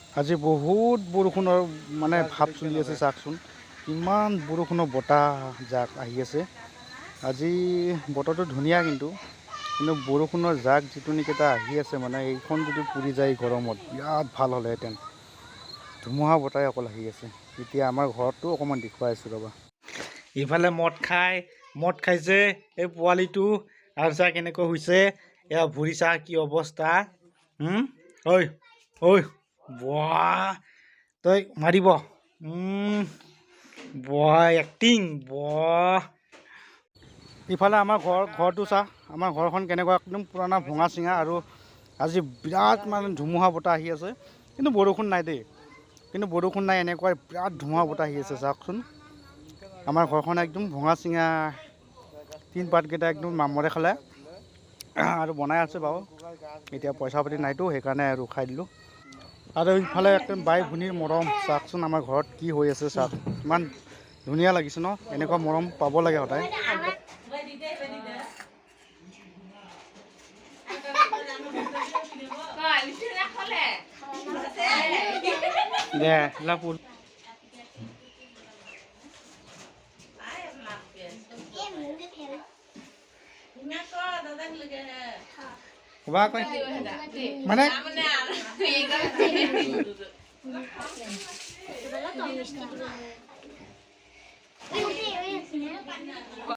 আজি বহুত বৰষুণৰ মানে ভাৱ চলি আছে চাওকচোন কিমান বৰষুণৰ বতাহ জাক আহি আছে আজি বতৰটো ধুনীয়া কিন্তু বৰষুণৰ জাক যিটো নেকি এটা আহি আছে মানে এইখন যদি পুৰি যায় গৰমত বিৰাট ভাল হ'লেহেঁতেন ধুমুহা বতাহ অকল আহি আছে এতিয়া আমাৰ ঘৰতো অকণমান দেখুৱাই আছোঁ ৰ'বা ইফালে মদ খাইছে এই পোৱালিটো আৰু চা কেনেকৈ হৈছে এয়া ভৰি চা কি অৱস্থা ঐ ঐ বাহ তই মাৰিব বাহ এক্টিং বাহ ইফালে আমাৰ ঘৰটো চা আমাৰ ঘৰখন কেনেকুৱা একদম পুৰণা ভঙা চিঙা আৰু আজি বিৰাট মানে ধুমুহা বতাহ আহি আছে কিন্তু বৰষুণ নাই দেই কিন্তু বৰষুণ নাই এনেকুৱা বিৰাট ধুমুহা বতাহ আহি আছে চাওকচোন আমাৰ ঘৰখন একদম ভঙা চিঙা তিন পাতকেইটা একদম মামৰে খালে আৰু বনাই আছে বাৰু এতিয়া পইচা পাতি নাইতো সেইকাৰণে আৰু খাই দিলোঁ আৰু ইফালে একদম বাই ভনীৰ মৰম চাওকচোন আমাৰ ঘৰত কি হৈ আছে চাওক ইমান ধুনীয়া লাগিছে ন এনেকুৱা মৰম পাব লাগে সদায় দে লাপুৰ মানে